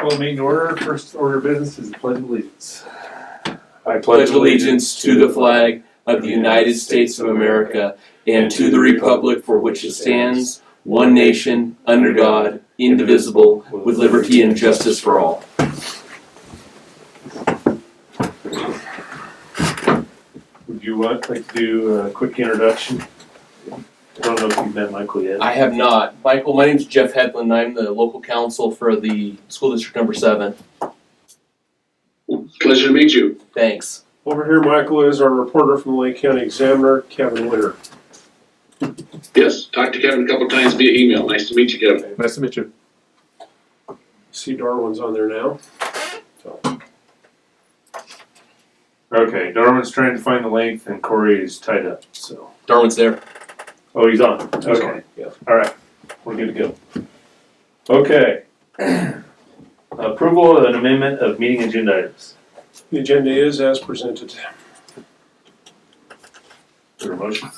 Well, meeting order. First order of business is the Pledge of Allegiance. I pledge allegiance to the flag of the United States of America and to the republic for which it stands, one nation, under God, indivisible, with liberty and justice for all. Would you like to do a quick introduction? I don't know if you've met Michael yet. I have not. Michael, my name is Jeff Hedlund. I'm the local counsel for the school district number 7. Pleasure to meet you. Thanks. Over here, Michael, is our reporter from the Lake County Examiner, Kevin Winter. Yes, talked to Kevin a couple times via email. Nice to meet you, Kevin. Nice to meet you. See Darwin's on there now. So, Okay, Darwin's trying to find the length and Corey is tied up, so. Darwin's there. Oh, he's on. he's Okay, on, yeah. all right. We're good to go. Okay. Approval of an amendment of meeting agenda items. The agenda is as presented. Is there a motion?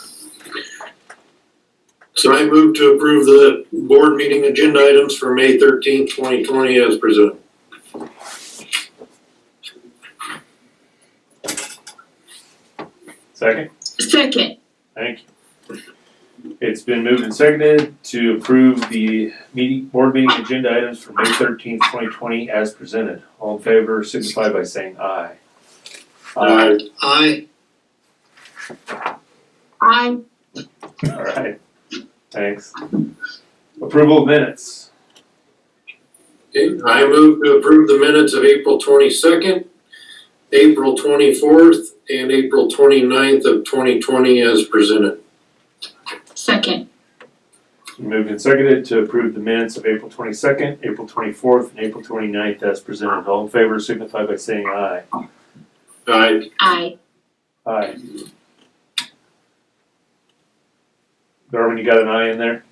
So I move to approve the board meeting agenda items for May 13th, 2020 as presented. Second? Second. Thank you. It's been moved and seconded to approve the board meeting agenda items for May 13th, 2020 as presented. All in favor signify by saying aye. Aye. Aye. Aye. All right, thanks. Approval of minutes. Okay, I move to approve the minutes of April 22nd, April 24th, and April 29th of 2020 as presented. Second. Moved and seconded to approve the minutes of April 22nd, April 24th, and April 29th as presented. All in favor signify by saying aye. Aye. Aye. Aye. Darwin, you got an eye in there?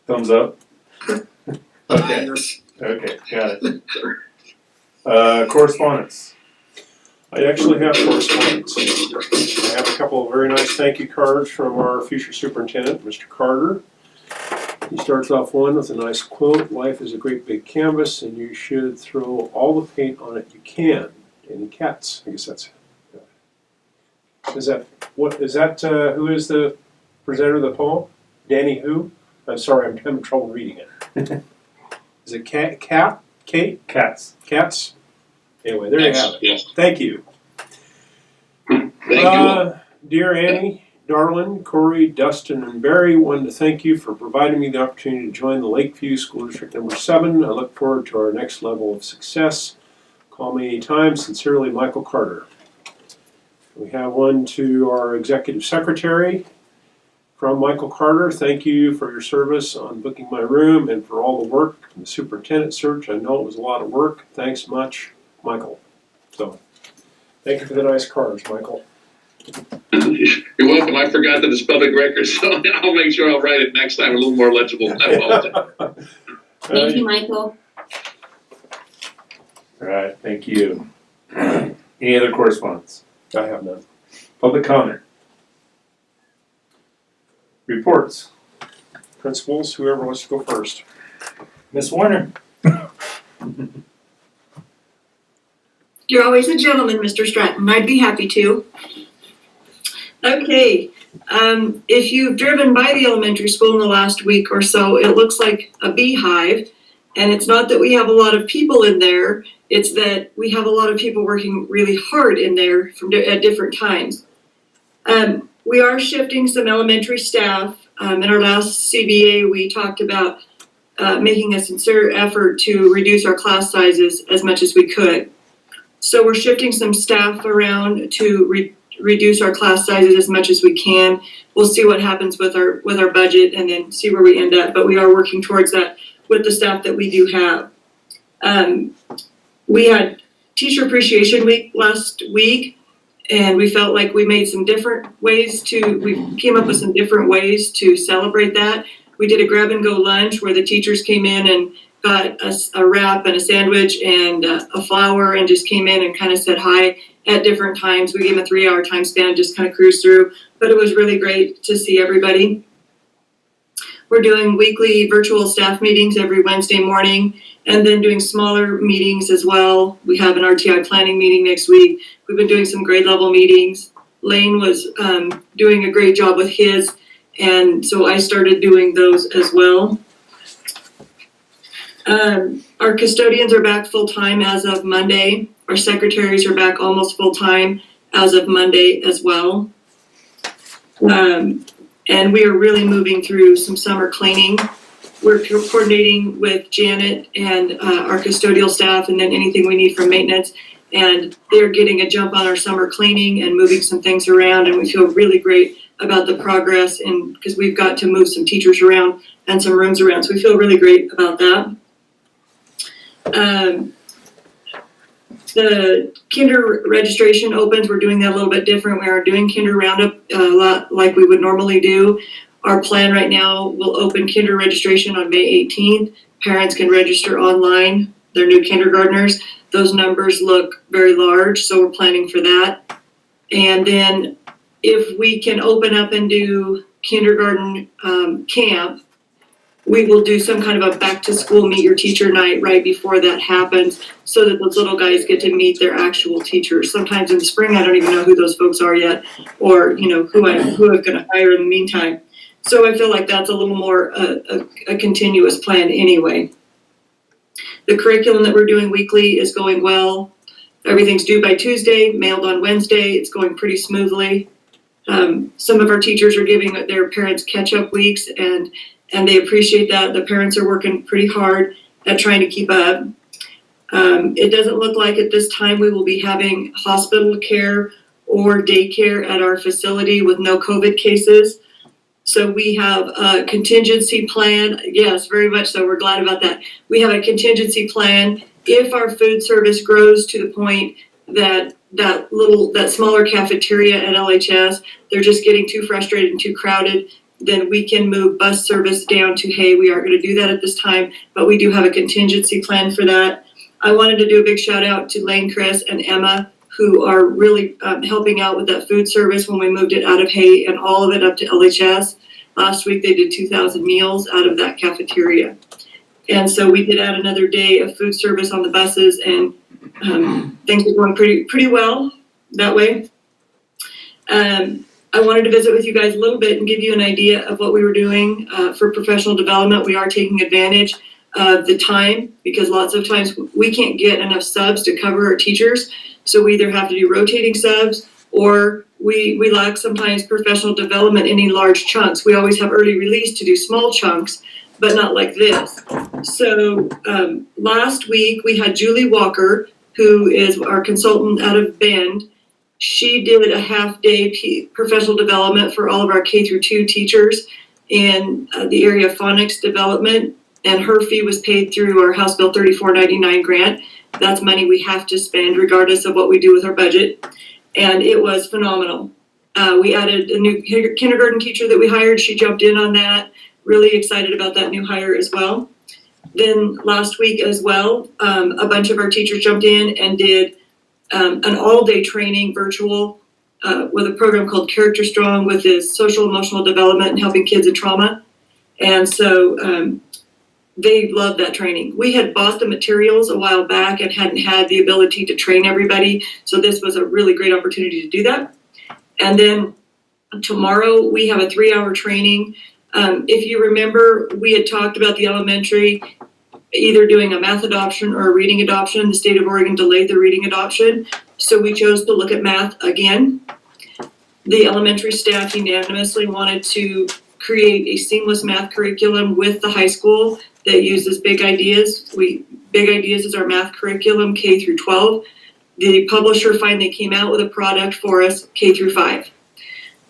Thumbs up? Okay, okay, got it. Correspondence. I actually have correspondence. I have a couple of very nice thank you cards from our future superintendent, Mr. Carter. He starts off one with a nice quote, "Life is a great big canvas and you should throw all the paint on it you can." Any cats? I guess that's, who is the presenter of the poem? Danny who? I'm sorry, I'm having trouble reading it. Is it Kate? Cats. Cats? Anyway, there you have it. Yes. Thank you. Thank you. Dear Annie, Darwin, Corey, Dustin, and Barry, wanted to thank you for providing me the opportunity to join the Lakeview School District number 7. I look forward to our next level of success. Call me anytime. Sincerely, Michael Carter. We have one to our Executive Secretary from Michael Carter. Thank you for your service on booking my room and for all the work in the superintendent search. I know it was a lot of work. Thanks much, Michael. So, thank you for the nice cards, Michael. You're welcome. I forgot that it's public record, so I'll make sure I'll write it next time a little more legible. I apologize. Thank you, Michael. All right, thank you. Any other correspondence? I have none. Public comment? Reports? Principals, whoever wants to go first. Ms. Warner? You're always a gentleman, Mr. Stratton. I'd be happy to. Okay, if you've driven by the elementary school in the last week or so, it looks like a beehive. And it's not that we have a lot of people in there, it's that we have a lot of people working really hard in there at different times. We are shifting some elementary staff. In our last CBA, we talked about making a sincere effort to reduce our class sizes as much as we could. So we're shifting some staff around to reduce our class sizes as much as we can. We'll see what happens with our budget and then see where we end up, but we are working towards that with the staff that we do have. We had Teacher Appreciation Week last week, and we felt like we made some different ways we came up with some different ways to celebrate that. We did a grab and go lunch where the teachers came in and got a wrap and a sandwich and a flower and just came in and kind of said hi at different times. We gave them a 3-hour time span, just kind of cruised through, but it was really great to see everybody. We're doing weekly virtual staff meetings every Wednesday morning, and then doing smaller meetings as well. We have an RTI planning meeting next week. We've been doing some grade level meetings. Lane was doing a great job with his, and so I started doing those as well. Our custodians are back full-time as of Monday. Our secretaries are back almost full-time as of Monday as well. And we are really moving through some summer cleaning. We're coordinating with Janet and our custodial staff, and then anything we need from maintenance. And they're getting a jump on our summer cleaning and moving some things around, and we feel really great about the progress, and because we've got to move some teachers around and some rooms around, so we feel really great about that. The kinder registration opens. We're doing that a little bit different. We are doing kinder roundup a lot like we would normally do. Our plan right now will open kinder registration on May 18th. Parents can register online, their new kindergartners. Those numbers look very large, so we're planning for that. And then if we can open up and do kindergarten camp, we will do some kind of a back to school meet your teacher night right before that happens, so that those little guys get to meet their actual teachers. Sometimes in the spring, I don't even know who those folks are yet, or who I'm gonna hire in the meantime. So I feel like that's a little more a continuous plan anyway. The curriculum that we're doing weekly is going well. Everything's due by Tuesday, mailed on Wednesday. It's going pretty smoothly. Some of our teachers are giving their parents catch-up weeks, and they appreciate that. The parents are working pretty hard at trying to keep up. It doesn't look like at this time we will be having hospital care or daycare at our facility with no COVID cases. So we have a contingency plan. Yes, very much so. We're glad about that. We have a contingency plan. If our food service grows to the point that smaller cafeteria at LHS, they're just getting too frustrated and too crowded, then we can move bus service down to, hey, we aren't going to do that at this time, but we do have a contingency plan for that. I wanted to do a big shout out to Lane, Chris, and Emma, who are really helping out with that food service when we moved it out of Hay and all of it up to LHS. Last week they did 2,000 meals out of that cafeteria. And so we did add another day of food service on the buses, and things are going pretty well that way. I wanted to visit with you guys a little bit and give you an idea of what we were doing for professional development. We are taking advantage of the time, because lots of times we can't get enough subs to cover our teachers. So we either have to do rotating subs, or we lack sometimes professional development in any large chunks. We always have early release to do small chunks, but not like this. So last week we had Julie Walker, who is our consultant out of Bend. She did a half-day professional development for all of our K-2 teachers in the area of phonics development, and her fee was paid through our House Bill 3499 grant. That's money we have to spend regardless of what we do with our budget, and it was phenomenal. We added a new kindergarten teacher that we hired. She jumped in on that. Really excited about that new hire as well. Then last week as well, a bunch of our teachers jumped in and did an all-day training virtual with a program called Character Strong, with his social emotional development and helping kids in trauma. And so they loved that training. We had bought the materials a while back and hadn't had the ability to train everybody. So this was a really great opportunity to do that. And then tomorrow we have a 3-hour training. If you remember, we had talked about the elementary either doing a math adoption or a reading adoption. The state of Oregon delayed the reading adoption, so we chose to look at math again. The elementary staff unanimously wanted to create a seamless math curriculum with the high school that uses Big Ideas. Big Ideas is our math curriculum, K through 12. The publisher finally came out with a product for us, K through 5.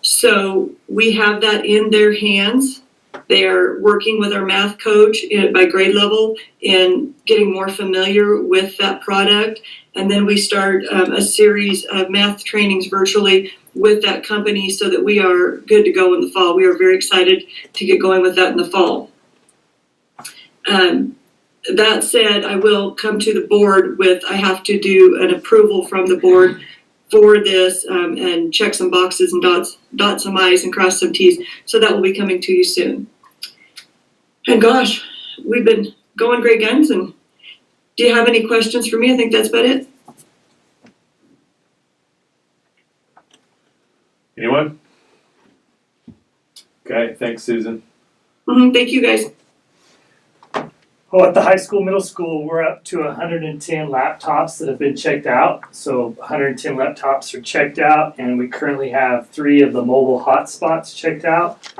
So we have that in their hands. They are working with our math coach by grade level in getting more familiar with that product. And then we start a series of math trainings virtually with that company so that we are good to go in the fall. We are very excited to get going with that in the fall. That said, I will come to the board with, I have to do an approval from the board for this and check some boxes and dot some I's and cross some T's. So that will be coming to you soon. And gosh, we've been going great guns. And do you have any questions for me? I think that's about it. Anyone? Okay, thanks, Susan. Thank you, guys. Well, at the high school, middle school, we're up to 110 laptops that have been checked out. So 110 laptops are checked out, and we currently have 3 of the mobile hotspots checked out.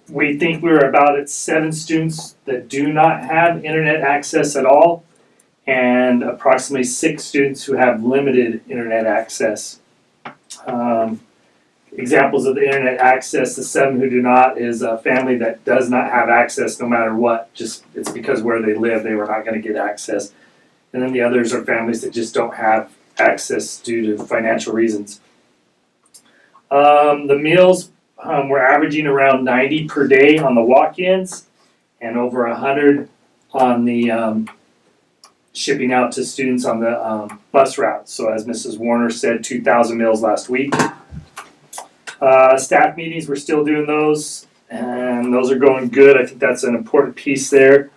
We think we're about at 7 students that do not have internet access at all, and approximately 6 students who have limited internet access. Examples of the internet access, the 7 who do not is a family that does not have access no matter what, just it's because where they live they were not going to get access. And then the others are families that just don't have access due to financial reasons. The meals, we're averaging around 90 per day on the walk-ins and over 100 on the shipping out to students on the bus route. So as Mrs. Warner said, 2,000 meals last week. Staff meetings, we're still doing those, and those are going good. I think that's an important piece there.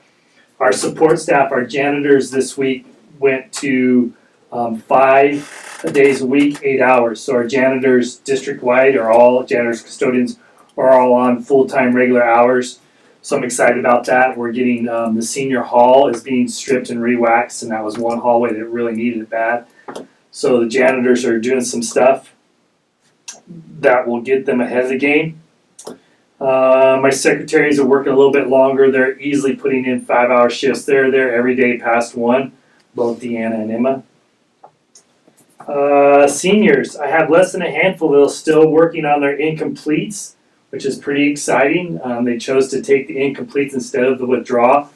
Our support staff, our janitors this week went to 5 days a week, 8 hours. So our janitors district-wide are all, janitors, custodians are all on full-time regular hours. So I'm excited about that. We're getting, the senior hall is being stripped and re-waxed, and that was one hallway that really needed it bad. So the janitors are doing some stuff that will get them ahead of the game. My secretaries are working a little bit longer. They're easily putting in 5-hour shifts. They're there every day past 1, both Deanna and Emma. Seniors, I have less than a handful that are still working on their incompletes, which is pretty exciting. They chose to take the incompletes instead of the withdraw,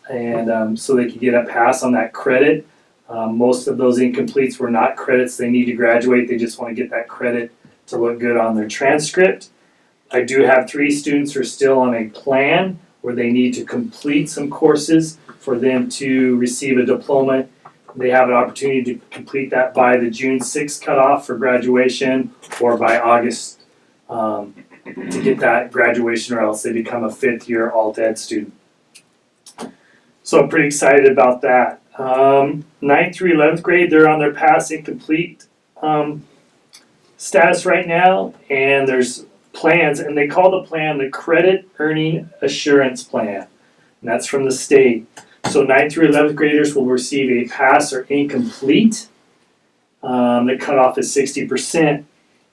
and so they could get a pass on that credit. Most of those incompletes were not credits they need to graduate. They just want to get that credit to look good on their transcript. I do have 3 students who are still on a plan where they need to complete some courses for them to receive a diploma. They have an opportunity to complete that by the June 6th cutoff for graduation or by August to get that graduation, or else they become a 5th year alt ed student. So I'm pretty excited about that. 9th through 11th grade, they're on their pass incomplete status right now, and there's plans, and they call the plan the Credit Earning Assurance Plan, and that's from the state. So 9th through 11th graders will receive a pass or incomplete. The cutoff is 60%.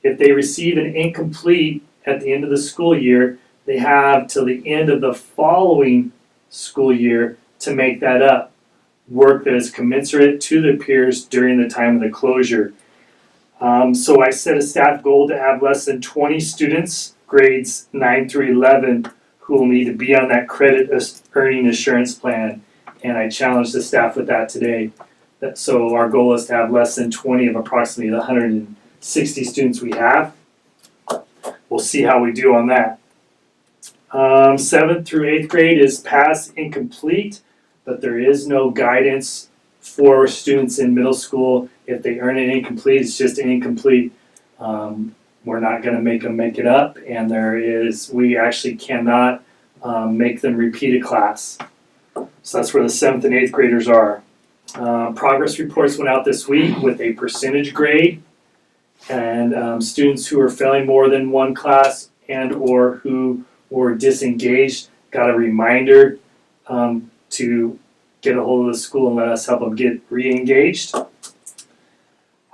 If they receive an incomplete at the end of the school year, they have till the end of the following school year to make that up. Work that is commensurate to their peers during the time of the closure. So I set a staff goal to have less than 20 students, grades 9 through 11, who will need to be on that credit earning assurance plan. And I challenged the staff with that today. So our goal is to have less than 20 of approximately the 160 students we have. We'll see how we do on that. 7th through 8th grade is pass incomplete, but there is no guidance for students in middle school. If they earn an incomplete, it's just an incomplete. We're not going to make them make it up, and we actually cannot make them repeat a class. So that's where the 7th and 8th graders are. Progress reports went out this week with a percentage grade, and students who are failing more than one class and or who were disengaged got a reminder to get a hold of the school and let us help them get re-engaged.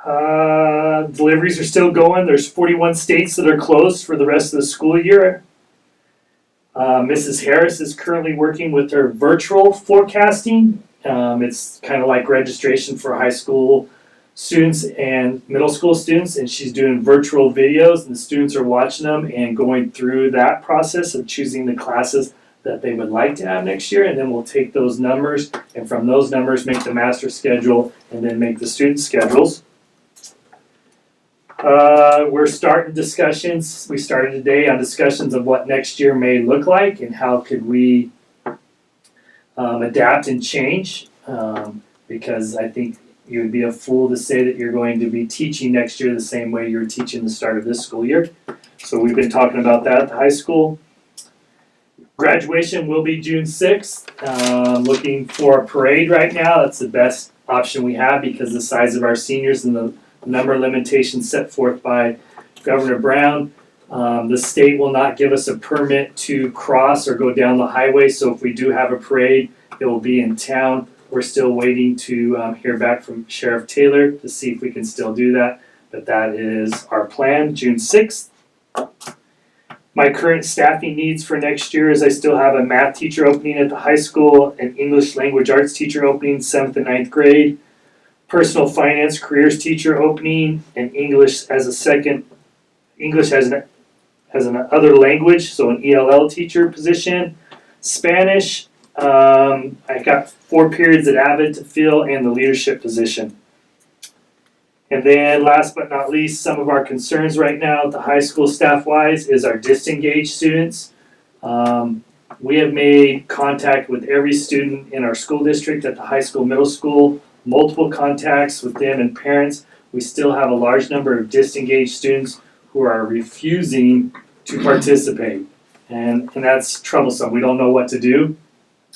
Deliveries are still going. There's 41 states that are closed for the rest of the school year. Mrs. Harris is currently working with her virtual forecasting. It's kind of like registration for high school students and middle school students, and she's doing virtual videos, and the students are watching them and going through that process of choosing the classes that they would like to have next year, and then we'll take those numbers, and from those numbers make the master schedule, and then make the student schedules. We're starting discussions. We started today on discussions of what next year may look like and how could we adapt and change, because I think you would be a fool to say that you're going to be teaching next year the same way you're teaching the start of this school year. So we've been talking about that at the high school. Graduation will be June 6th. Looking for a parade right now. That's the best option we have because of the size of our seniors and the number limitations set forth by Governor Brown. The state will not give us a permit to cross or go down the highway, so if we do have a parade, it will be in town. We're still waiting to hear back from Sheriff Taylor to see if we can still do that, but that is our plan, June 6th. My current staffing needs for next year is I still have a math teacher opening at the high school, an English language arts teacher opening, 7th and 9th grade, personal finance careers teacher opening, and English as an other language, so an ELL teacher position, Spanish. I got 4 periods at Avid to fill and the leadership position. And then last but not least, some of our concerns right now at the high school staff-wise is our disengaged students. We have made contact with every student in our school district at the high school, middle school, multiple contacts with them and parents. We still have a large number of disengaged students who are refusing to participate. And that's troublesome. We don't know what to do.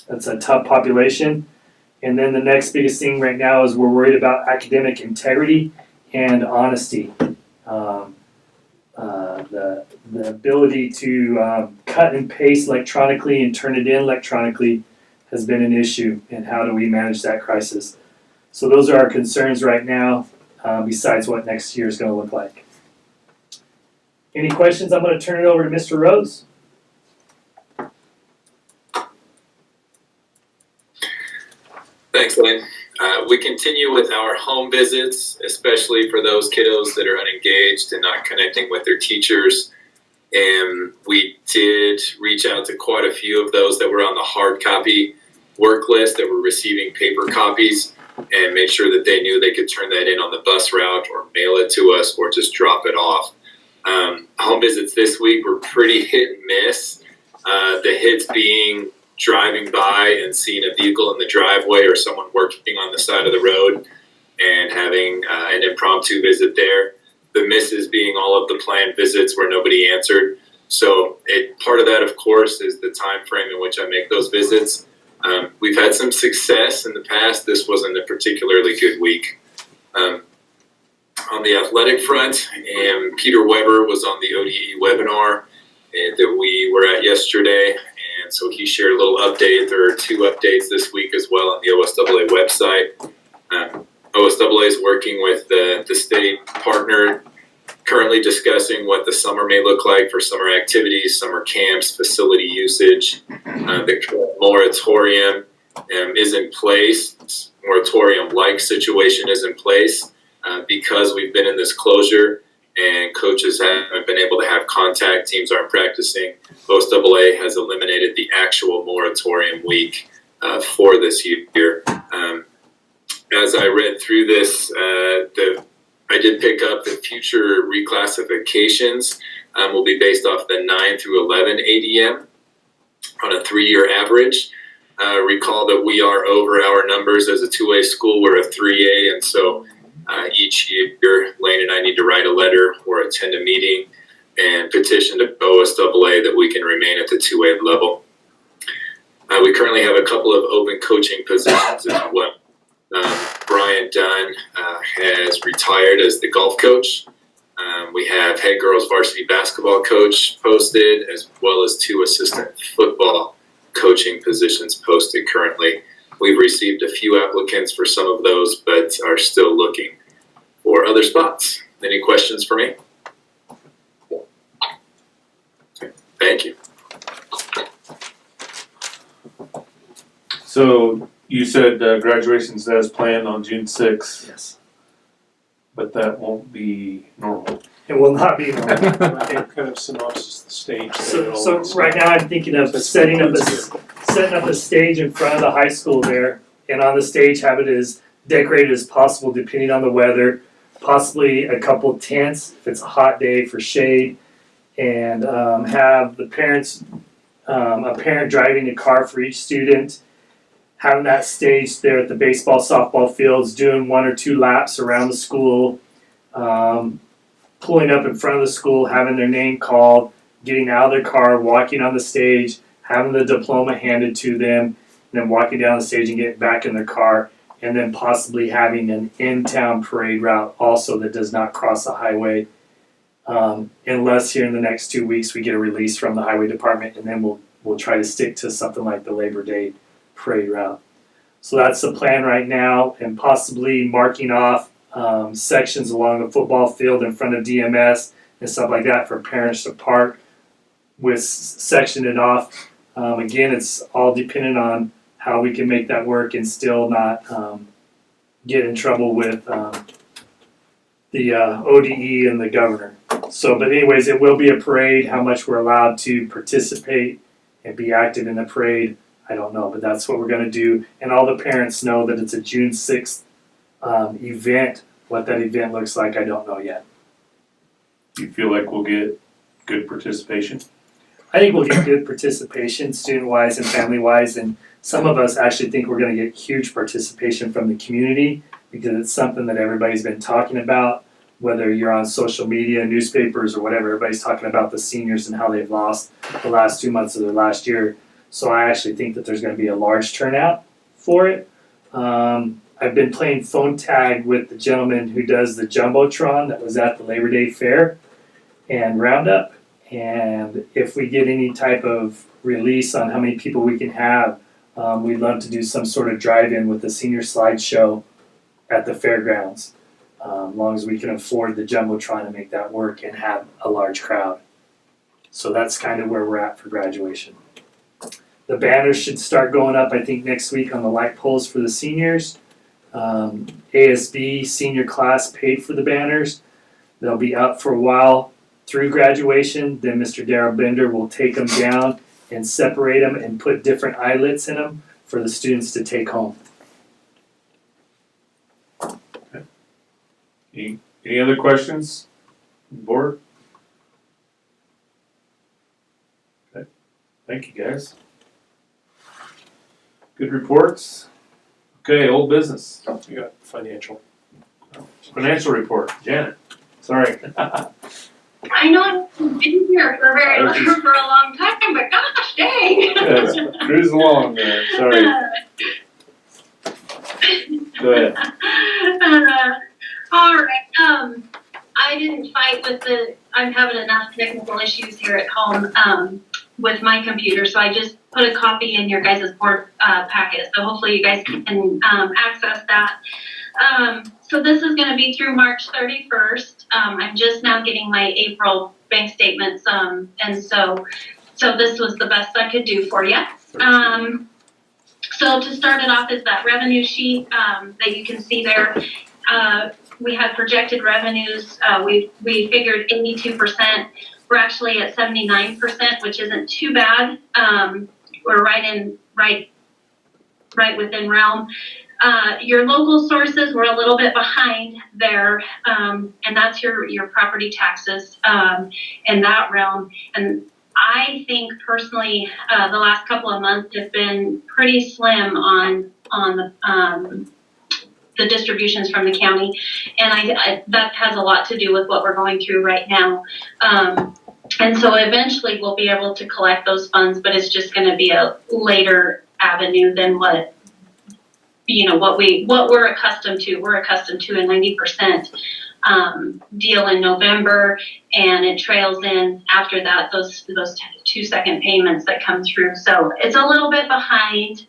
That's a tough population. And then the next biggest thing right now is we're worried about academic integrity and honesty. The ability to cut and paste electronically and turn it in electronically has been an issue, and how do we manage that crisis? So those are our concerns right now, besides what next year is going to look like. Any questions? I'm going to turn it over to Mr. Rose. Thanks, Lynn. We continue with our home visits, especially for those kiddos that are unengaged and not connecting with their teachers. And we did reach out to quite a few of those that were on the hard copy work list that were receiving paper copies, and made sure that they knew they could turn that in on the bus route or mail it to us or just drop it off. Home visits this week were pretty hit and miss. The hits being driving by and seeing a vehicle in the driveway or someone working on the side of the road and having an impromptu visit there. The misses being all of the planned visits where nobody answered. So part of that, of course, is the time frame in which I make those visits. We've had some success in the past. This wasn't a particularly good week. On the athletic front, Peter Weber was on the ODE webinar that we were at yesterday. And so he shared a little update. There are 2 updates this week as well on the OSAA website. OSAA is working with the state partner, currently discussing what the summer may look like for summer activities, summer camps, facility usage. The moratorium is in place. Moratorium-like situation is in place because we've been in this closure and coaches haven't been able to have contact, teams aren't practicing. OSAA has eliminated the actual moratorium week for this year. As I read through this, I did pick up the future reclassifications will be based off the 9 through 11 ADM on a 3-year average. Recall that we are over our numbers as a 2A school. We're a 3A, and so each year, Lane and I need to write a letter or attend a meeting and petition to OSAA that we can remain at the 2A level. We currently have a couple of open coaching positions as well. Brian Dunn has retired as the golf coach. We have head girls varsity basketball coach posted, as well as 2 assistant football coaching positions posted currently. We've received a few applicants for some of those, but are still looking for other spots. Any questions for me? Thank you. So you said graduation's as planned on June 6th, Yes. but that won't be normal. It will not be normal. Kind of synopsis the stage. So right now I'm thinking of setting up a stage in front of the high school there, and on the stage have it as decorated as possible depending on the weather, possibly a couple tents if it's a hot day for shade, and have the parents, a parent driving a car for each student, having that stage there at the baseball, softball fields, doing 1 or 2 laps around the school, pulling up in front of the school, having their name called, getting out of their car, walking on the stage, having the diploma handed to them, and then walking down the stage and getting back in their car, and then possibly having an in-town parade route also that does not cross the highway. Unless here in the next 2 weeks we get a release from the highway department, and then we'll try to stick to something like the Labor Day parade route. So that's the plan right now, and possibly marking off sections along the football field in front of DMS and stuff like that for parents to park with sectioning it off. Again, it's all dependent on how we can make that work and still not get in trouble with the ODE and the governor. So, but anyways, it will be a parade. How much we're allowed to participate and be active in the parade, I don't know, but that's what we're gonna do. And all the parents know that it's a June 6th event. What that event looks like, I don't know yet. You feel like we'll get good participation? I think we'll get good participation, student-wise and family-wise, and some of us actually think we're gonna get huge participation from the community because it's something that everybody's been talking about, whether you're on social media, newspapers, or whatever. Everybody's talking about the seniors and how they've lost the last 2 months of their last year. So I actually think that there's gonna be a large turnout for it. I've been playing phone tag with the gentleman who does the Jumbotron that was at the Labor Day Fair and Roundup. And if we get any type of release on how many people we can have, we'd love to do some sort of drive-in with the senior slideshow at the fairgrounds. As long as we can afford the Jumbotron to make that work and have a large crowd. So that's kind of where we're at for graduation. The banners should start going up, I think, next week on the light poles for the seniors. ASB senior class paid for the banners. They'll be up for a while through graduation. Then Mr. Darrell Bender will take them down and separate them and put different eyelets in them for the students to take home. Any other questions, board? Okay, thank you guys. Good reports. Okay, old business. You got financial. Financial report, Janet. Sorry. I know I've been here for for a long time, but gosh dang. Yes, cruise along there, sorry. Go ahead. All right, I didn't fight with I'm having enough technical issues here at home, with my computer, so I just put a copy in your guys' board, packet, so hopefully you guys can, access that. So this is gonna be through March 31st. I'm just now getting my April bank statements, and so this was the best I could do for you. So to start it off is that revenue sheet, that you can see there. We had projected revenues, we figured 82%. We're actually at 79%, which isn't too bad. We're right within realm. Your local sources were a little bit behind there, and that's your property taxes, in that realm. And I think personally, the last couple of months have been pretty slim on the distributions from the county, and I that has a lot to do with what we're going through right now. And so eventually we'll be able to collect those funds, but it's just going to be a later avenue than what we're accustomed to. We're accustomed to a 90% deal in November, and it trails in after that, those 2-second payments that come through. So it's a little bit behind.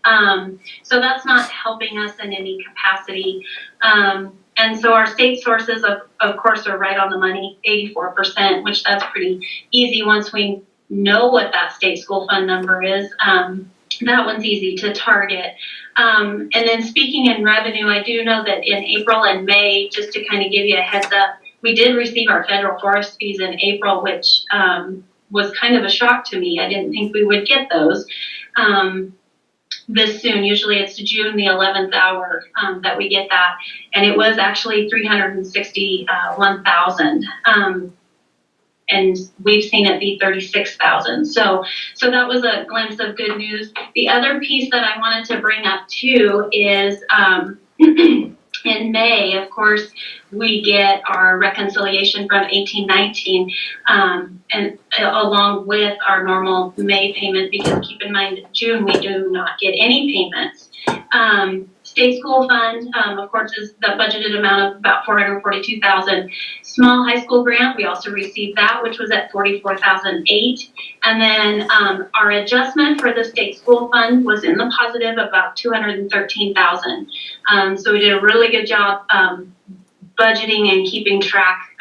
So that's not helping us in any capacity. And so our state sources, of course, are right on the money, 84%, which that's pretty easy once we know what that state school fund number is. That one's easy to target. And then speaking in revenue, I do know that in April and May, just to kind of give you a heads up, we did receive our federal forest fees in April, which was kind of a shock to me. I didn't think we would get those this soon. Usually it's June the 11th hour that we get that, and it was actually $361,000. And we've seen it be 36,000. So that was a glimpse of good news. The other piece that I wanted to bring up too is In May, of course, we get our reconciliation from 1819, and along with our normal May payment, because keep in mind, June, we do not get any payments. State school fund, of course, is the budgeted amount of about $442,000. Small high school grant, we also received that, which was at $44,008. And then our adjustment for the state school fund was in the positive, about $213,000. So we did a really good job budgeting and keeping track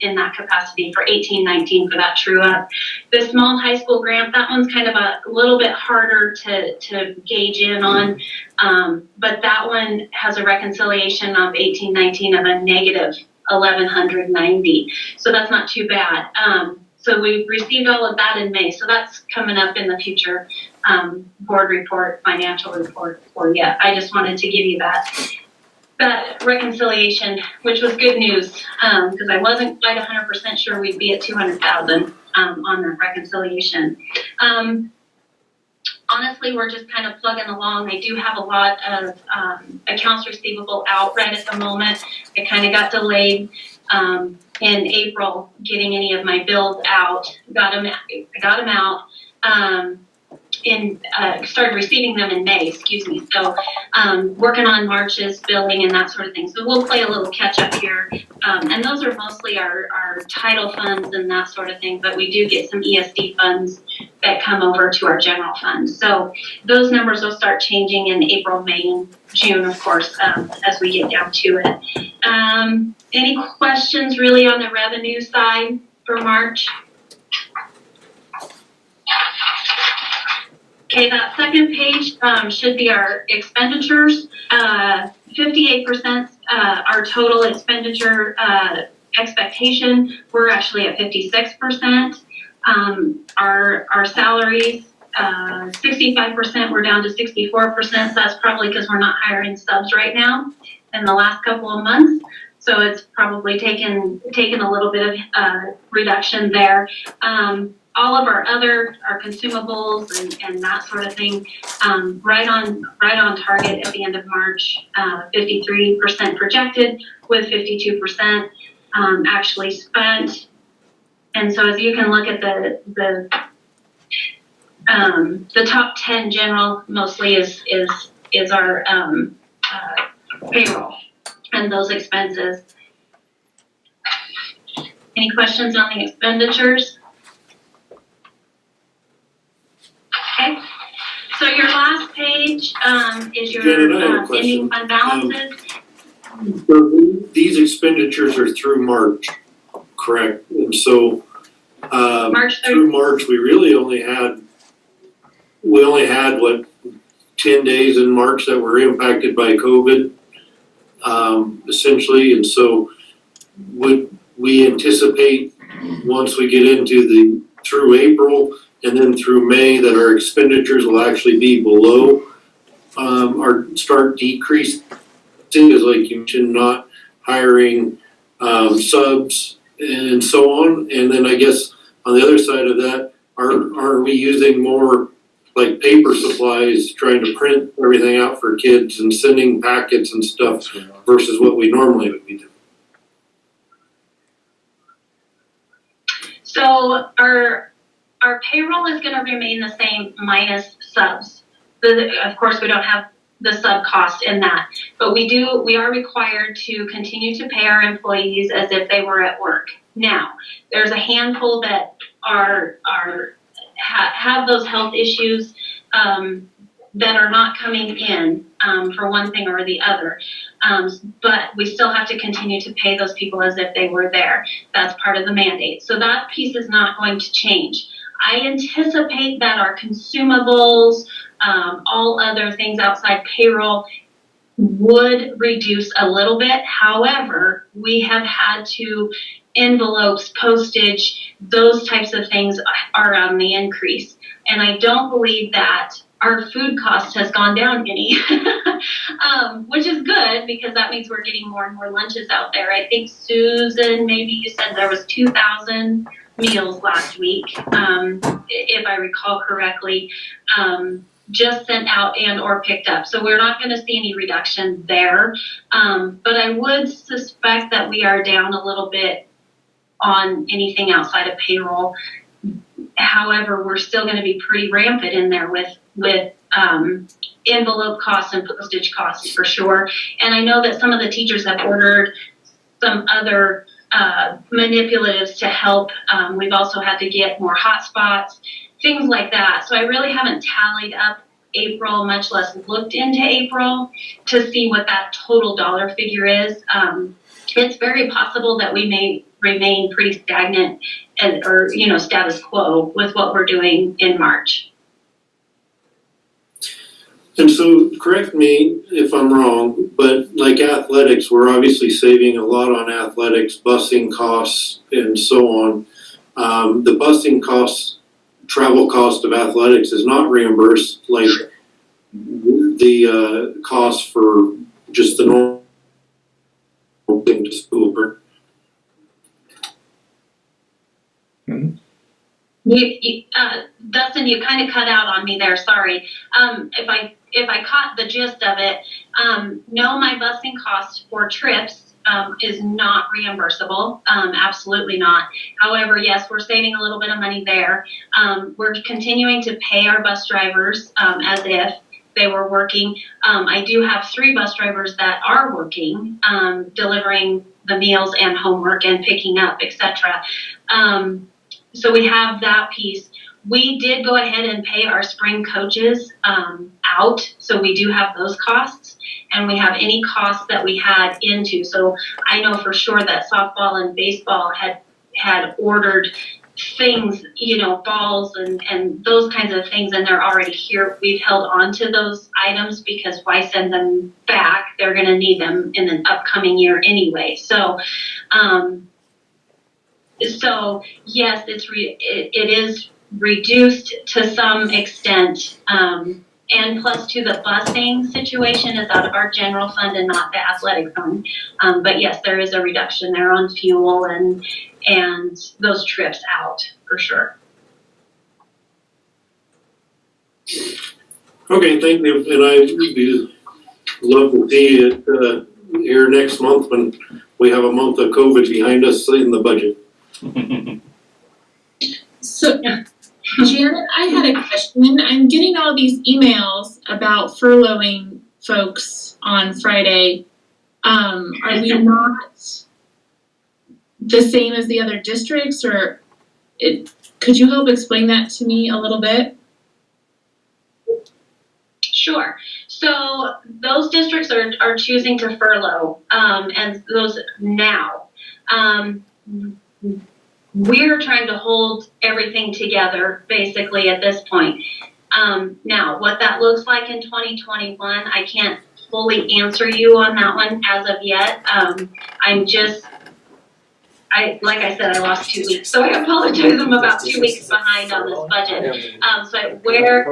in that capacity for 18-19 for that true up. The small high school grant, that one's kind of a little bit harder to gauge in on, but that one has a reconciliation of 18-19 of a negative 1,190. So that's not too bad. So we received all of that in May. So that's coming up in the future board report, financial report for you. I just wanted to give you that reconciliation, which was good news, because I wasn't quite 100% sure we'd be at 200,000 on that reconciliation. Honestly, we're just kind of plugging along. I do have a lot of accounts receivable out right at the moment. It kind of got delayed in April getting any of my bills out. Got them out. Started receiving them in May, So working on March's billing and that sort of thing. So we'll play a little catch up here. And those are mostly our title funds and that sort of thing, but we do get some ESD funds that come over to our general fund. So those numbers will start changing in April, May, and June, of course, as we get down to it. Any questions really on the revenue side for March? Okay, that second page should be our expenditures. 58% our total expenditure expectation. We're actually at 56%. Our salaries, 65%, we're down to 64%. That's probably because we're not hiring subs right now in the last couple of months. So it's probably taken a little bit of reduction there. All of our consumables and that sort of thing, right on target at the end of March. 53% projected with 52% actually spent. And so as you can look at the top 10 general mostly is our payroll and those expenses. Any questions on the expenditures? Okay, so your last page is your Janet, I have a ending question. fund balances. So these expenditures are through March, correct? And so March 3rd. through March, we only had what, 10 days in March that were impacted by COVID, essentially. And so would we anticipate once we get into through April and then through May that our expenditures will actually be below or start decreasing, as like you mentioned, not hiring subs and so on? And then I guess on the other side of that, are we using more like paper supplies, trying to print everything out for kids and sending packets and stuff versus what we normally would be doing? So our payroll is going to remain the same minus subs. Of course, we don't have the sub cost in that, but we are required to continue to pay our employees as if they were at work. Now, there's a handful that have those health issues that are not coming in for one thing or the other. But we still have to continue to pay those people as if they were there. That's part of the mandate. So that piece is not going to change. I anticipate that our consumables, all other things outside payroll would reduce a little bit. However, we have had to envelopes, postage, those types of things are on the increase. And I don't believe that our food cost has gone down any, which is good because that means we're getting more and more lunches out there. I think Susan, maybe you said there was 2,000 meals last week, if I recall correctly. just sent out and or picked up. So we're not gonna see any reduction there. But I would suspect that we are down a little bit on anything outside of payroll. However, we're still gonna be pretty rampant in there with envelope costs and postage costs for sure. And I know that some of the teachers have ordered some other manipulatives to help. We've also had to get more hotspots, things like that. So I really haven't tallied up April, much less looked into April to see what that total dollar figure is. It's very possible that we may remain pretty stagnant or status quo with what we're doing in March. And so, correct me if I'm wrong, but like athletics, we're obviously saving a lot on athletics, busing costs, and so on. The busing costs, travel cost of athletics is not reimbursed like the cost for just the normal thing to school. Dustin, you kind of cut out on me there. Sorry. If I caught the gist of it, no, my busing cost for trips is not reimbursable. Absolutely not. However, yes, we're saving a little bit of money there. We're continuing to pay our bus drivers as if they were working. I do have 3 bus drivers that are working, delivering the meals and homework and picking up, etc. So we have that piece. We did go ahead and pay our spring coaches out, so we do have those costs, and we have any costs that we had into. So I know for sure that softball and baseball had ordered things, balls and those kinds of things, and they're already here. We've held on to those items because why send them back? They're going to need them in the upcoming year anyway. So yes, it is reduced to some extent, and plus to the busing situation is out of our general fund and not the athletic fund. But yes, there is a reduction there on fuel and those trips out for sure. Okay, thank you. And I'd love to see it here next month when we have a month of COVID behind us in the budget. So, Janet, I had a question. I'm getting all these emails about furloughing folks on Friday. Are we not the same as the other districts, or could you help explain that to me a little bit? Sure. So those districts are choosing to furlough, and those now. We're trying to hold everything together basically at this point. Now, what that looks like in 2021, I can't fully answer you on that one as of yet. Like I said, I lost 2 weeks, so I apologize. I'm about 2 weeks behind on this budget. So where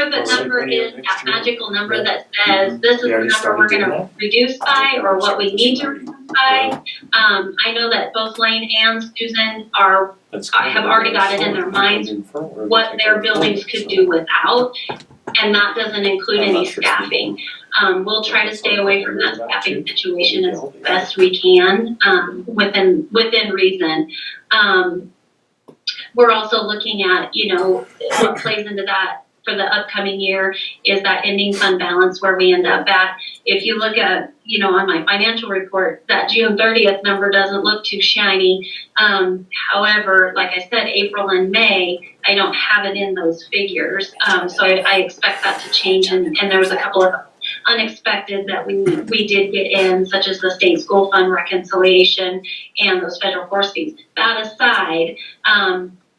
the number is, that magical number that says this is the number we're going to reduce by, or what we need to reduce by. I know that both Lane and Susan have already got it in their minds what their buildings could do without, and that doesn't include any staffing. We'll try to stay away from that staffing situation as best we can, within reason. We're also looking at, what plays into that for the upcoming year is that ending fund balance where we end up at. If you look at, on my financial report, that June 30th number doesn't look too shiny. However, like I said, April and May, I don't have it in those figures. So I expect that to change, and there was a couple of unexpected that we did get in, such as the state school fund reconciliation and those federal course fees. That aside,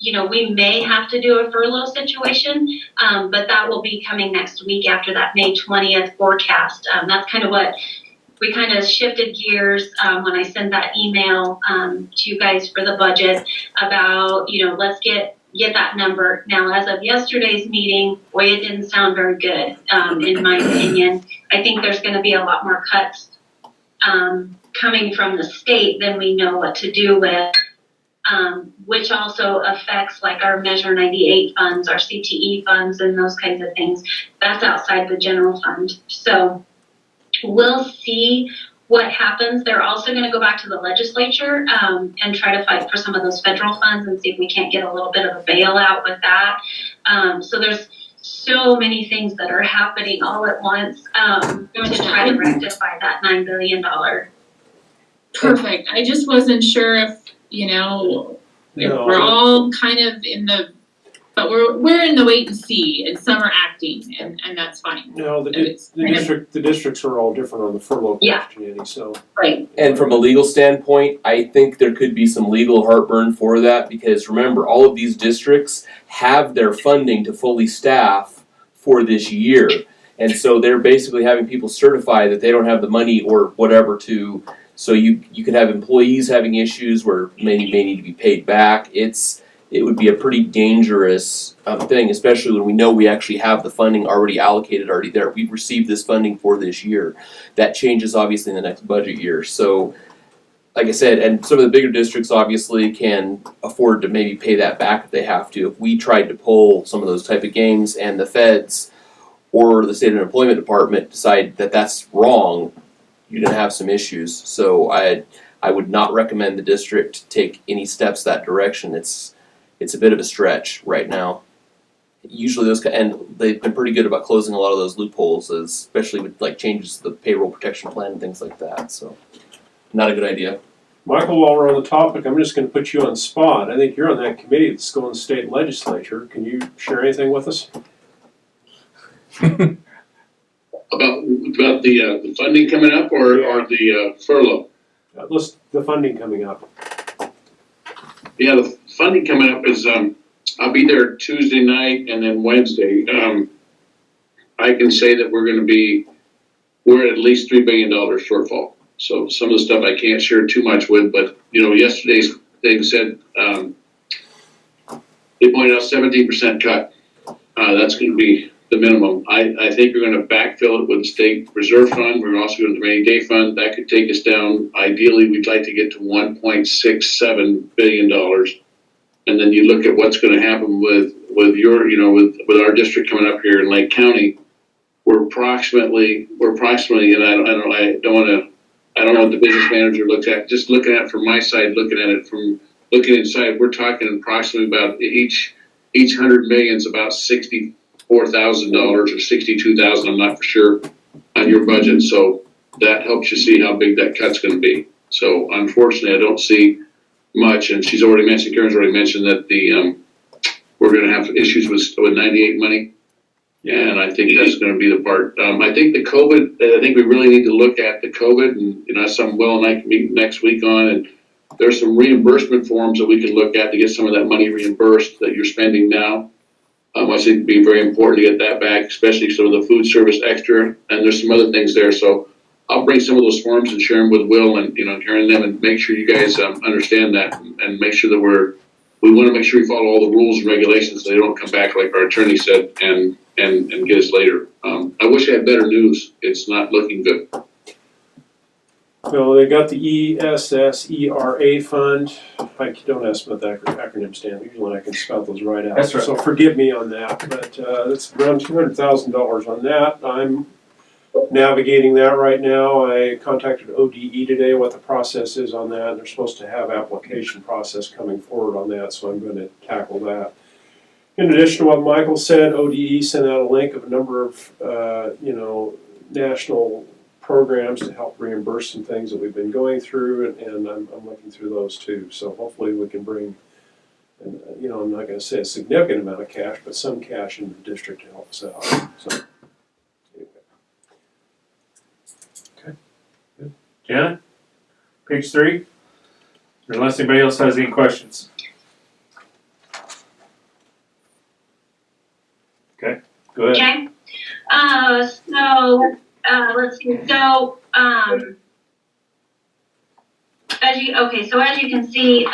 we may have to do a furlough situation, but that will be coming next week after that May 20th forecast. That's kind of what we kind of shifted gears when I sent that email to you guys for the budget about, let's get that number. Now, as of yesterday's meeting, boy, it didn't sound very good, in my opinion. I think there's going to be a lot more cuts coming from the state than we know what to do with. which also affects like our Measure 98 funds, our CTE funds, and those kinds of things. That's outside the general fund. So we'll see what happens. They're also going to go back to the legislature and try to fight for some of those federal funds and see if we can't get a little bit of a bailout with that. So there's so many things that are happening all at once to try to rectify that $9 billion. Perfect. I just wasn't sure if, if No. we're all kind of but we're in the wait and see, and some are acting, and that's fine. No, the districts are all different on the furlough Yeah. question, Andy, so. Right. And from a legal standpoint, I think there could be some legal heartburn for that, because remember, all of these districts have their funding to fully staff for this year. And so they're basically having people certify that they don't have the money or whatever to, so you could have employees having issues where many may need to be paid back. It would be a pretty dangerous thing, especially when we know we actually have the funding already allocated, already there. We've received this funding for this year. That changes obviously in the next budget year. So, like I said, and some of the bigger districts obviously can afford to maybe pay that back if they have to. If we tried to pull some of those type of games and the feds or the state unemployment department decide that that's wrong, you're gonna have some issues. So I would not recommend the district take any steps that direction. It's a bit of a stretch right now. Usually and they've been pretty good about closing a lot of those loopholes, especially with like changes to the payroll protection plan and things like that. So, not a good idea. Michael, while we're on the topic, I'm just gonna put you on the spot. I think you're on that committee that's going to the state legislature. Can you share anything with us? About the funding coming up or the furlough? The funding coming up. Yeah, the funding coming up is, I'll be there Tuesday night and then Wednesday. I can say that we're at least $3 billion shortfall. So some of the stuff I can't share too much with, but yesterday's thing said, they pointed out 17% cut. That's going to be the minimum. I think we're going to backfill it with the state reserve fund. We're also going to the rainy day fund. That could take us down. Ideally, we'd like to get to $1.67 billion. And then you look at what's going to happen with with our district coming up here in Lake County. We're approximately, and I don't know what the business manager looks at. Just looking at it from my side, looking inside, we're talking approximately about each 100 million is about $64,000 or $62,000. I'm not for sure on your budget. So that helps you see how big that cut's going to be. So unfortunately, I don't see much. And Karen's already mentioned that we're going to have issues with 98 money. And I think that's going to be the part. I think the COVID, I think we really need to look at the COVID, and that's something Will and I can meet next week on. And there's some reimbursement forms that we can look at to get some of that money reimbursed that you're spending now. I think it'd be very important to get that back, especially some of the food service extra. And there's some other things there. So I'll bring some of those forms and share them with Will and hearing them, and make sure you guys understand that, and make sure that we want to make sure we follow all the rules and regulations so they don't come back like our attorney said and get us later. I wish I had better news. It's not looking good. Well, they got the ESSERA fund. Don't ask me what that acronym stands. Usually I can spell those right out. That's right. So forgive me on that, but that's around $200,000 on that. I'm navigating that right now. I contacted ODE today, what the process is on that. They're supposed to have application process coming forward on that, so I'm going to tackle that. In addition to what Michael said, ODE sent out a link of a number of national programs to help reimburse some things that we've been going through, and I'm looking through those too. So hopefully we can bring, I'm not going to say a significant amount of cash, but some cash into the district to help us out. So. Janet, page 3, unless anybody else has any questions. Okay, go ahead. Okay, so let's see. So as you can see,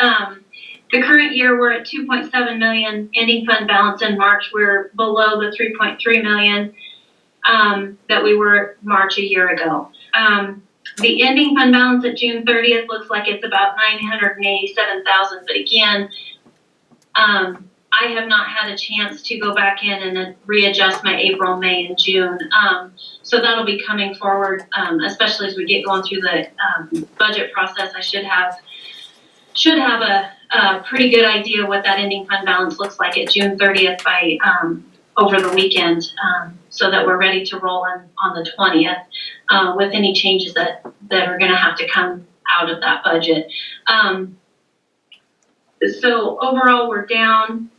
the current year we're at 2.7 million ending fund balance in March. We're below the 3.3 million that we were March a year ago. The ending fund balance at June 30th looks like it's about $987,000, but again, I have not had a chance to go back in and readjust my April, May, and June. So that'll be coming forward, especially as we get going through the budget process. I should have a pretty good idea what that ending fund balance looks like at June 30th by over the weekend, so that we're ready to roll on the 20th with any changes that are going to have to come out of that budget. So overall, we're down.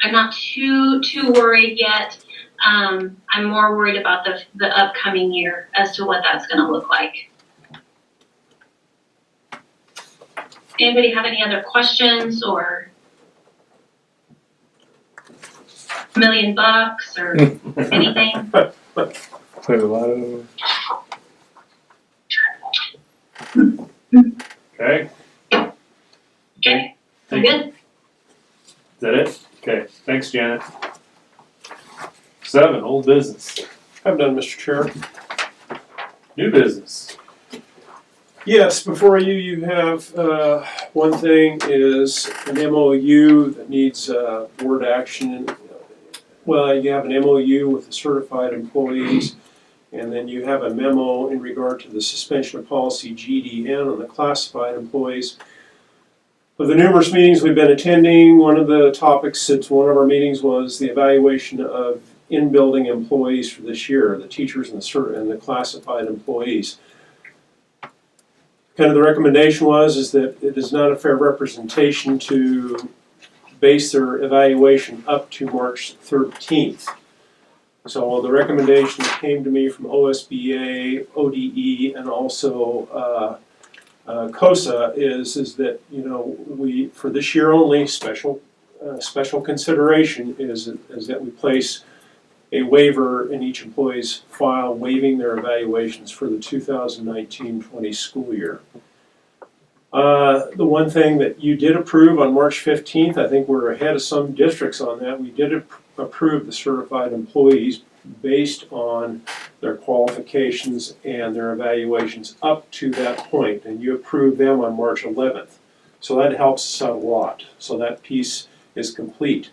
I'm not too worried yet. I'm more worried about the upcoming year as to what that's going to look like. Anybody have any other questions or $1 million or anything? Quite a lot of. Okay. Okay, I'm Thank you. good. Is that it? Okay, thanks, Janet. 7, old business. I'm done, Mr. Chair. New business. Yes, before you have, one thing is an MOU that needs, board action. Well, you have an MOU with the certified employees, and then you have a memo in regard to the suspension of policy GDN on the classified employees. Of the numerous meetings we've been attending, one of the topics at one of our meetings was the evaluation of in-building employees for this year, the teachers and the classified employees. Kind of the recommendation is that it is not a fair representation to base their evaluation up to March 13th. So the recommendation that came to me from OSBA, ODE, and also COSA is that, you know, we, for this year only, special consideration is that we place a waiver in each employee's file waiving their evaluations for the 2019-20 school year. The one thing that you did approve on March 15th, I think we're ahead of some districts on that, we did approve the certified employees based on their qualifications and their evaluations up to that point, and you approved them on March 11th. So that helps us out a lot. So that piece is complete.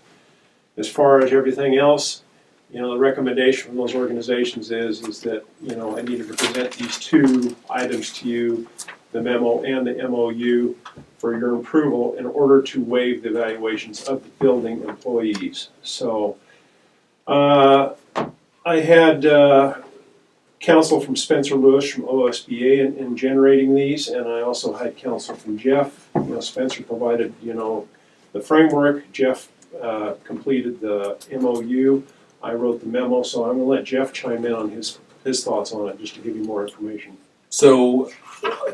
As far as everything else, you know, the recommendation from those organizations is that, you know, I needed to present these 2 items to you, the memo and the MOU, for your approval in order to waive the evaluations of the building employees. So I had counsel from Spencer Lewis from OSBA in generating these, and I also had counsel from Jeff. You know, Spencer provided, you know, the framework. Jeff completed the MOU. I wrote the memo, so I'm going to let Jeff chime in on his thoughts on it, just to give you more information. So,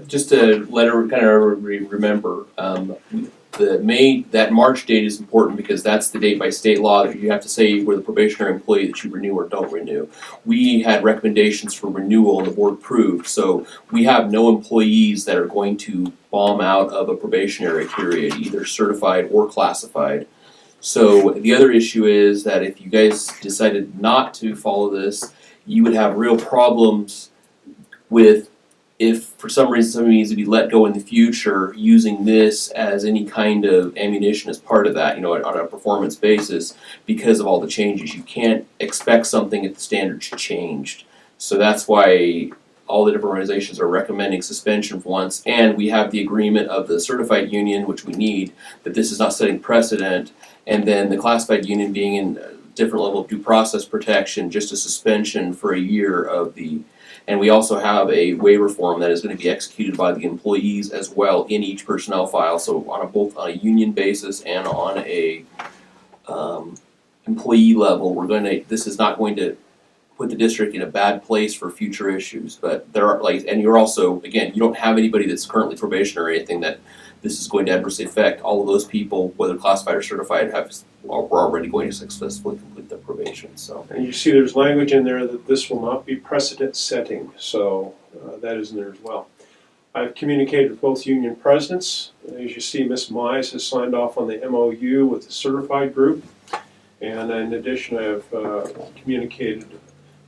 just to let everybody remember, that March date is important because that's the date by state law that you have to say we're the probationary employee that you renew or don't renew. We had recommendations for renewal and the board approved, so we have no employees that are going to bomb out of a probationary period, either certified or classified. So the other issue is that if you guys decided not to follow this, you would have real problems with, if for some reason somebody needs to be let go in the future, using this as any kind of ammunition as part of that, you know, on a performance basis, because of all the changes. You can't expect something if the standards changed. So that's why all the different organizations are recommending suspension for once, and we have the agreement of the certified union, which we need, that this is not setting precedent, and then the classified union being in a different level of due process protection, just a suspension for a year of the. And we also have a waiver form that is going to be executed by the employees as well in each personnel file. So on both on a union basis and on a employee level, this is not going to put the district in a bad place for future issues. But there are and you're also, again, you don't have anybody that's currently probationary or anything that this is going to adversely affect. All of those people, whether classified or certified, are already going to successfully complete their probation. So. And you see there's language in there that this will not be precedent setting, so that is in there as well. I've communicated with both union presidents. As you see, Ms. Mize has signed off on the MOU with the certified group, and in addition I've communicated,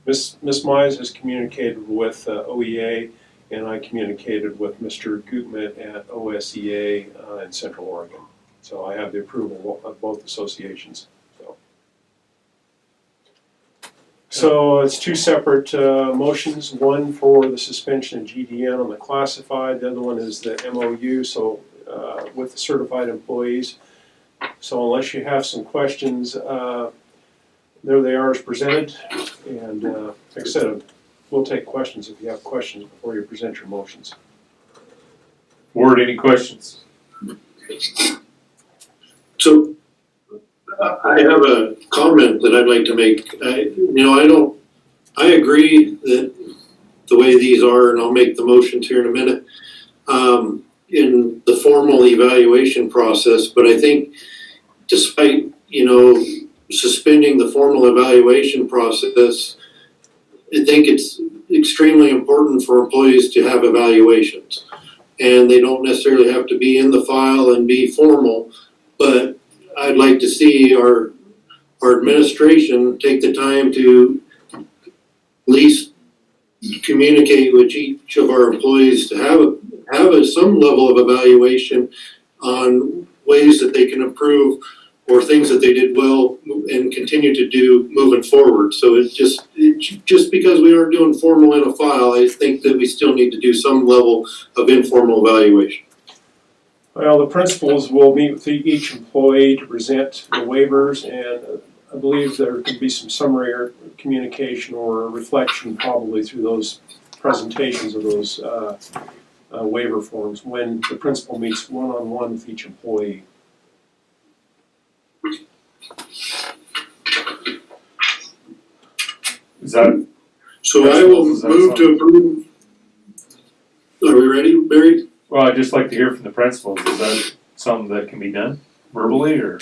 Ms. Mize has communicated with OEA and I communicated with Mr. Gutman at OSEA in Central Oregon. So I have the approval of both associations. So it's two separate motions, one for the suspension of GDN on the classified, the other one is the MOU, so with the certified employees. So unless you have some questions, there they are as presented, and like I said, we'll take questions if you have questions before you present your motions. Ward, any questions? So I have a comment that I'd like to make. I agree that the way these are, and I'll make the motions here in a minute, in the formal evaluation process, but I think despite, suspending the formal evaluation process, I think it's extremely important for employees to have evaluations. And they don't necessarily have to be in the file and be formal, but I'd like to see our administration take the time to at least communicate with each of our employees to have some level of evaluation on ways that they can improve or things that they did well and continue to do moving forward. So it's just because we aren't doing formal in a file, I think that we still need to do some level of informal evaluation. Well, the principals will meet with each employee to present the waivers, and I believe there could be some summary or communication or reflection probably through those presentations of those waiver forms when the principal meets one-on-one with each employee. Is that, So I will move to approve. Are we ready, Barry? well, I'd just like to hear from the principals. Is that something that can be done verbally or?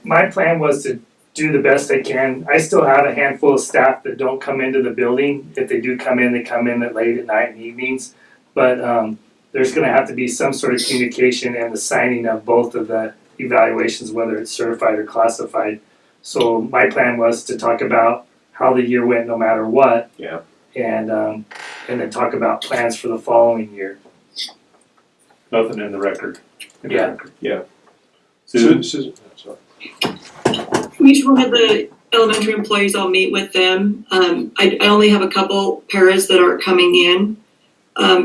My plan was to do the best I can. I still have a handful of staff that don't come into the building. If they do come in, they come in at late at night and evenings. But there's gonna have to be some sort of communication and the signing of both of the evaluations, whether it's certified or classified. So my plan was to talk about how the year went no matter what. Yeah. And then talk about plans for the following year. Nothing in the record? Yeah. Susan? Sorry. Each one of the elementary employees, I'll meet with them. I only have a couple paras that are coming in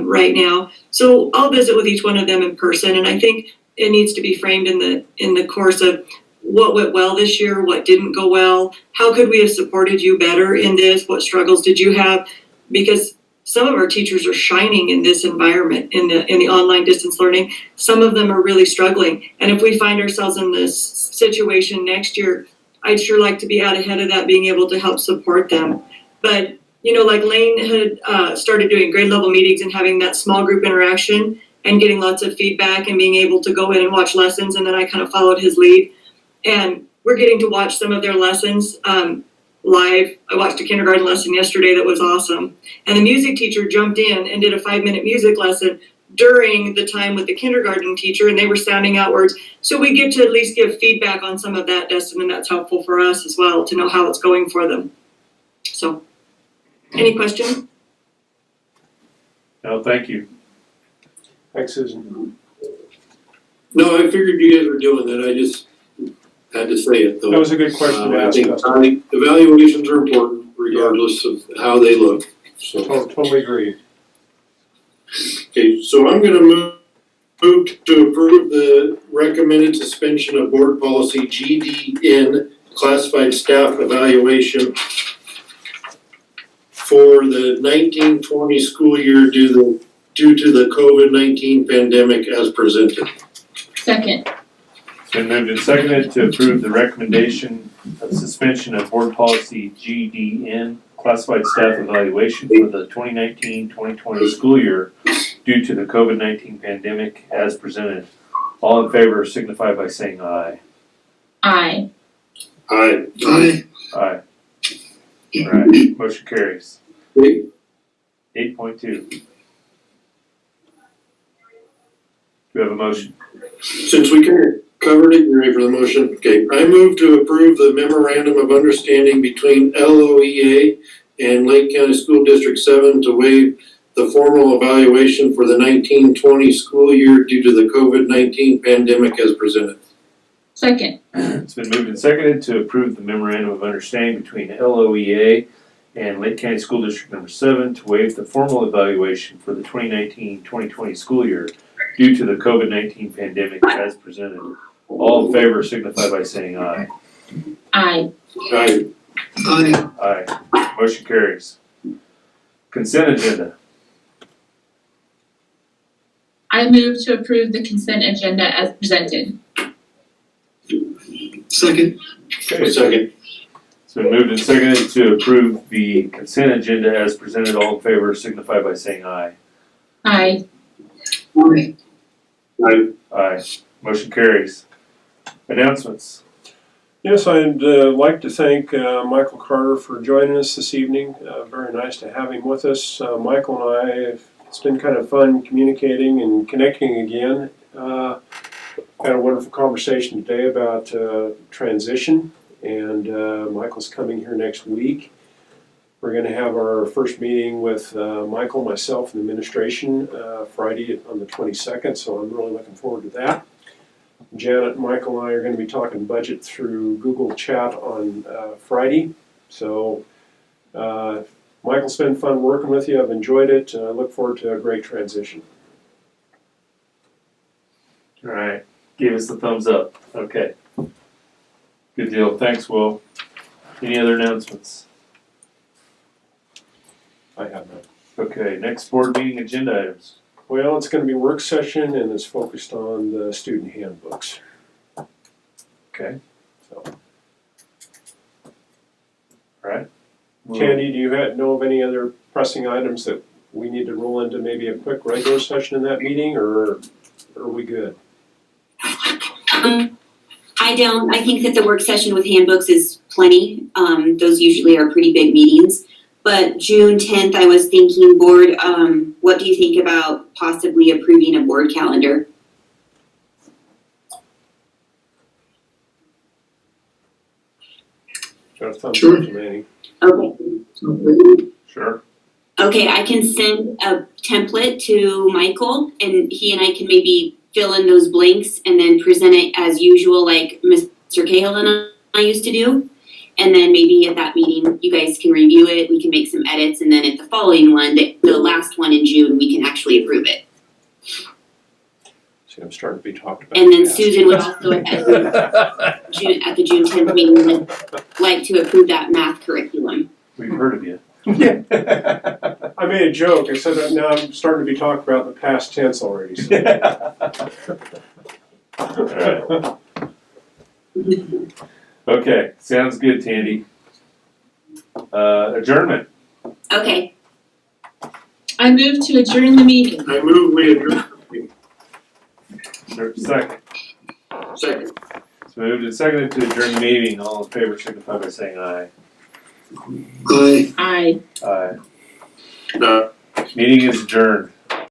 right now. So I'll visit with each one of them in person, and I think it needs to be framed in the course of what went well this year, what didn't go well, how could we have supported you better in this, what struggles did you have? Because some of our teachers are shining in this environment, in the online distance learning. Some of them are really struggling. And if we find ourselves in this situation next year, I'd sure like to be out ahead of that, being able to help support them. But, like Lane had started doing grade level meetings and having that small group interaction and getting lots of feedback and being able to go in and watch lessons, and then I kind of followed his lead. And we're getting to watch some of their lessons live. I watched a kindergarten lesson yesterday that was awesome. And the music teacher jumped in and did a 5-minute music lesson during the time with the kindergarten teacher, and they were sounding out words. So we get to at least give feedback on some of that, Dustin, and that's helpful for us as well to know how it's going for them. So, any questions? No, thank you. Thanks, Susan. No, I figured you guys were doing that. I just had to say it though. That was a good question to I ask, think Dustin. evaluations are important regardless of how they look. So, Totally agree. okay, so I'm gonna move to approve the recommended suspension of board policy GDN, classified staff evaluation for the 19-20 school year due to the COVID-19 pandemic as presented. Second. It's been moved and seconded to approve the recommendation of suspension of board policy GDN, classified staff evaluation for the 2019-2020 school year due to the COVID-19 pandemic as presented. All in favor signify by saying aye. Aye. Aye. Aye. Aye. Alright, motion carries. 8.2. Do we have a motion? Since we covered it, you ready for the motion? Okay, I move to approve the memorandum of understanding between LOEA and Lake County School District 7 to waive the formal evaluation for the 19-20 school year due to the COVID-19 pandemic as presented. Second. It's been moved and seconded to approve the memorandum of understanding between LOEA and Lake County School District Number 7 to waive the formal evaluation for the 2019-2020 school year due to the COVID-19 pandemic as presented. All in favor signify by saying aye. Aye. Aye. Aye. Motion carries. Consent agenda. I move to approve the consent agenda as presented. Second. Okay, Second. it's been moved and seconded to approve the consent agenda as presented. All in favor signify by saying aye. Aye. Aye. Aye. Motion carries. Announcements. Yes, I'd like to thank Michael Carter for joining us this evening. Very nice to have him with us. Michael and I, it's been kind of fun communicating and connecting again. Had a wonderful conversation today about transition, and Michael's coming here next week. We're going to have our first meeting with Michael, myself, and the administration Friday on the 22nd, so I'm really looking forward to that. Janet, Michael, and I are going to be talking budget through Google Chat on Friday. So, Michael, it's been fun working with you. I've enjoyed it. I look forward to a great transition. All right. Give us the thumbs up. Okay. Good deal. Thanks, Will. Any other announcements? I have none. Okay, next board meeting agenda items. Well, it's going to be work session and it's focused on the student handbooks. Okay. So, All right. Candy, do you know of any other pressing items that we need to roll into maybe a quick regular session in that meeting, or are we good? I don't. I think that the work session with handbooks is plenty. Those usually are pretty big meetings. But June 10th, I was thinking, board, what do you think about possibly approving a board calendar? Got a thumbs up to Manny. Okay. Sure. Okay, I can send a template to Michael, and he and I can maybe fill in those blanks and then present it as usual, like Mr. Cahill and I used to do. And then maybe at that meeting, you guys can review it, we can make some edits, and then at the following one, the last one in June, we can actually approve it. See, I'm starting to be talked about. And then Susan would also at the June 10th meeting would like to approve that math curriculum. We've heard of you. I made a joke. I said that now I'm starting to be talked about in the past tense already. So. All right. Okay, sounds good, Tandy. Adjournment. Okay. I move to adjourn the meeting. I move we adjourn. Second. Second. It's moved and seconded to adjourn the meeting. All in favor signify by saying aye. Aye. Aye. Aye. Meeting is adjourned.